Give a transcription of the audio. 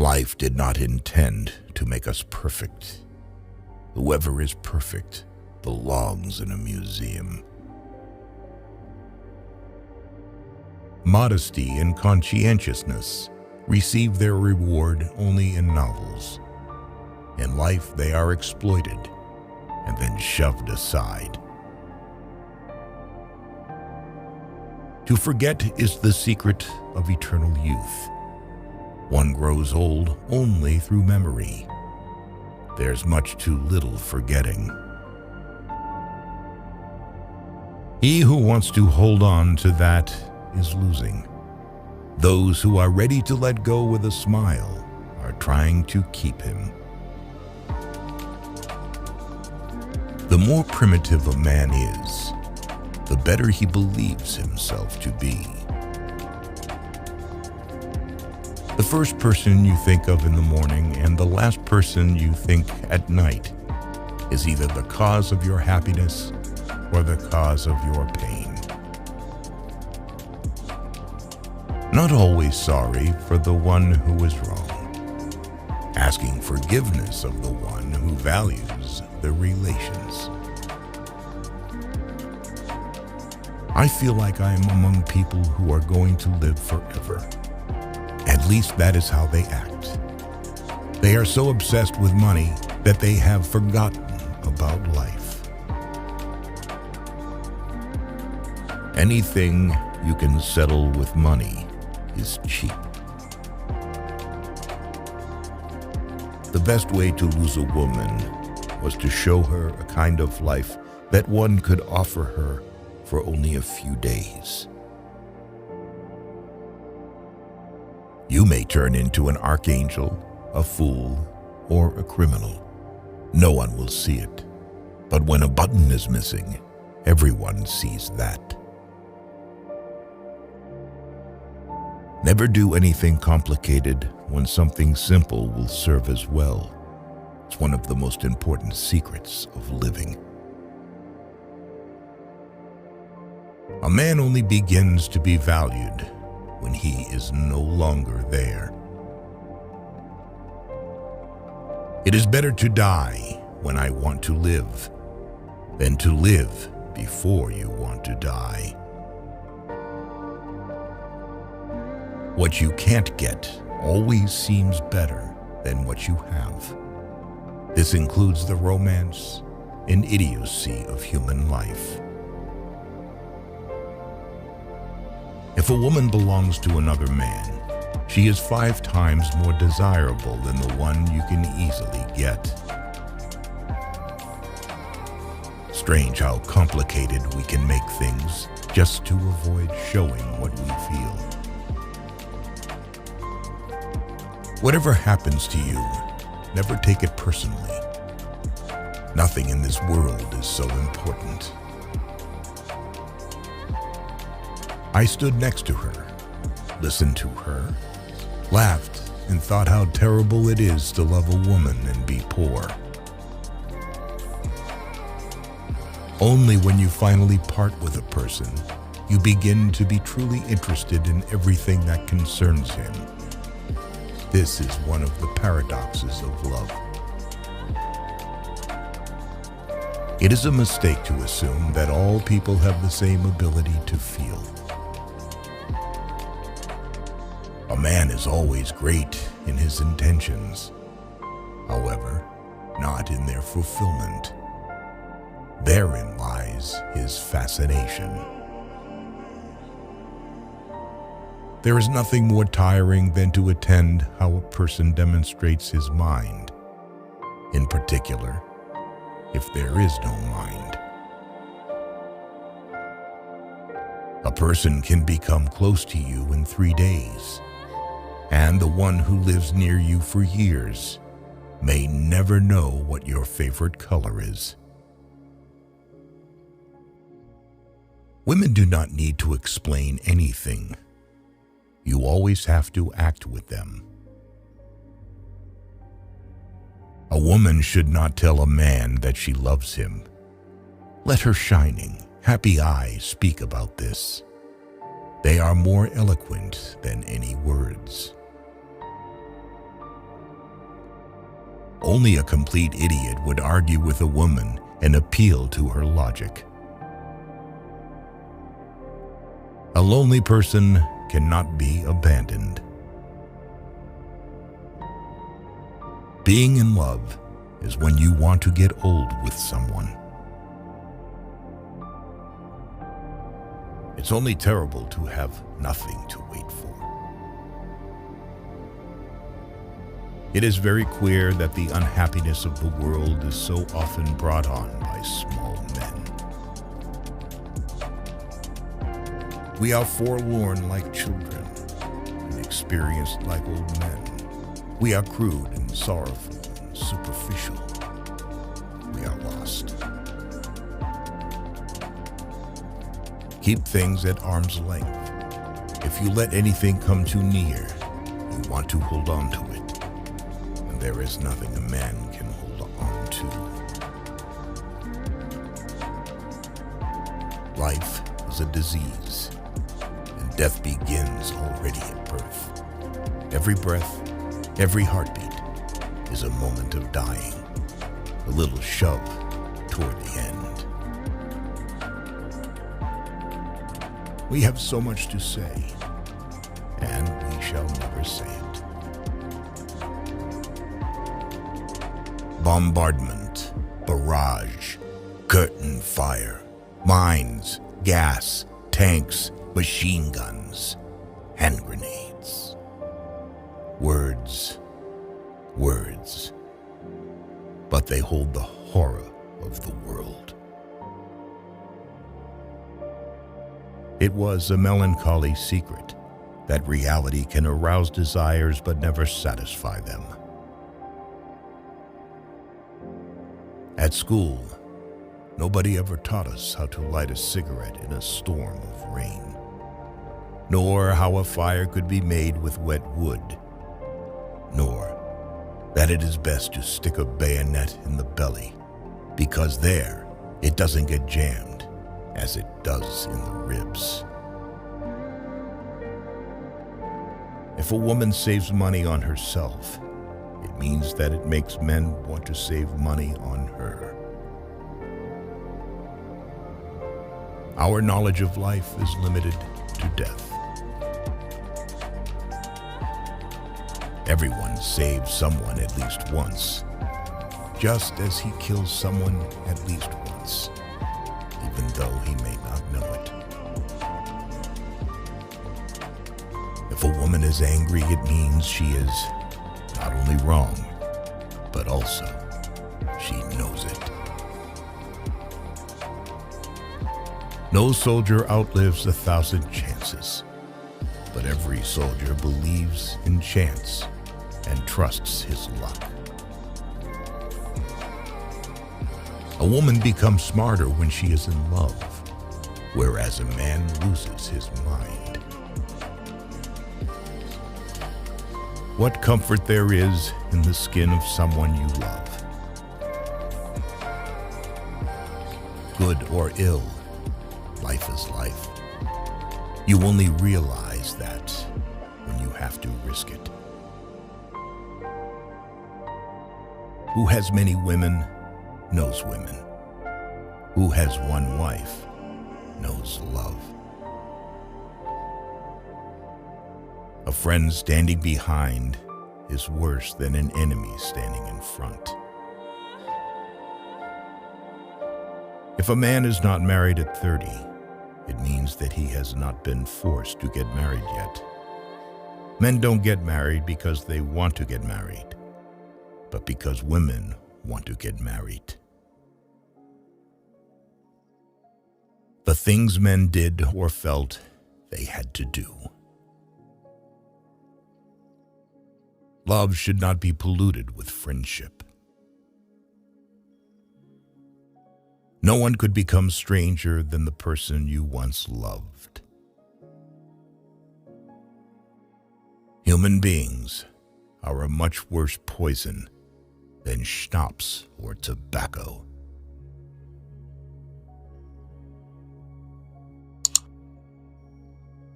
Life did not intend to make us perfect. Whoever is perfect belongs in a museum. Modesty and conscientiousness receive their reward only in novels. In life, they are exploited and then shoved aside. To forget is the secret of eternal youth. One grows old only through memory. There's much too little forgetting. He who wants to hold on to that is losing. Those who are ready to let go with a smile are trying to keep him. The more primitive a man is, the better he believes himself to be. The first person you think of in the morning and the last person you think at night is either the cause of your happiness or the cause of your pain. Not always sorry for the one who is wrong, asking forgiveness of the one who values the relations. I feel like I am among people who are going to live forever. At least that is how they act. They are so obsessed with money that they have forgotten about life. Anything you can settle with money is cheap. The best way to lose a woman was to show her a kind of life that one could offer her for only a few days. You may turn into an archangel, a fool, or a criminal. No one will see it. But when a button is missing, everyone sees that. Never do anything complicated when something simple will serve as well. It's one of the most important secrets of living. A man only begins to be valued when he is no longer there. It is better to die when I want to live than to live before you want to die. What you can't get always seems better than what you have. This includes the romance and idiocy of human life. If a woman belongs to another man, she is 5 times more desirable than the one you can easily get. Strange how complicated we can make things just to avoid showing what we feel. Whatever happens to you, never take it personally. Nothing in this world is so important. I stood next to her, listened to her, laughed, and thought how terrible it is to love a woman and be poor. Only when you finally part with a person, you begin to be truly interested in everything that concerns him. This is one of the paradoxes of love. It is a mistake to assume that all people have the same ability to feel. A man is always great in his intentions, however, not in their fulfillment. Therein lies his fascination. There is nothing more tiring than to attend how a person demonstrates his mind, in particular, if there is no mind. A person can become close to you in 3 days, and the one who lives near you for years may never know what your favorite color is. Women do not need to explain anything. You always have to act with them. A woman should not tell a man that she loves him. Let her shining, happy eyes speak about this. They are more eloquent than any words. Only a complete idiot would argue with a woman and appeal to her logic. A lonely person cannot be abandoned. Being in love is when you want to get old with someone. It's only terrible to have nothing to wait for. It is very clear that the unhappiness of the world is so often brought on by small men. We are forlorn like children, and experienced like old men. We are crude and sorrowful and superficial. We are lost. Keep things at arm's length. If you let anything come too near, you want to hold on to it. And there is nothing a man can hold on to. Life is a disease, and death begins already at birth. Every breath, every heartbeat is a moment of dying, a little shove toward the end. We have so much to say, and we shall never say it. Bombardment, barrage, curtain fire, mines, gas, tanks, machine guns, hand grenades. Words, words, but they hold the horror of the world. It was a melancholy secret that reality can arouse desires but never satisfy them. At school, nobody ever taught us how to light a cigarette in a storm of rain, nor how a fire could be made with wet wood, nor that it is best to stick a bayonet in the belly, because there it doesn't get jammed as it does in the ribs. If a woman saves money on herself, it means that it makes men want to save money on her. Our knowledge of life is limited to death. Everyone saves someone at least once, just as he kills someone at least once, even though he may not know it. If a woman is angry, it means she is not only wrong, but also she knows it. No soldier outlives 1,000 chances, but every soldier believes in chance and trusts his luck. A woman becomes smarter when she is in love, whereas a man loses his mind. What comfort there is in the skin of someone you love. Good or ill, life is life. You only realize that when you have to risk it. Who has many women knows women. Who has one wife knows love. A friend standing behind is worse than an enemy standing in front. If a man is not married at 30, it means that he has not been forced to get married yet. Men don't get married because they want to get married, but because women want to get married. The things men did or felt they had to do. Love should not be polluted with friendship. No one could become stranger than the person you once loved. Human beings are a much worse poison than schnapps or tobacco.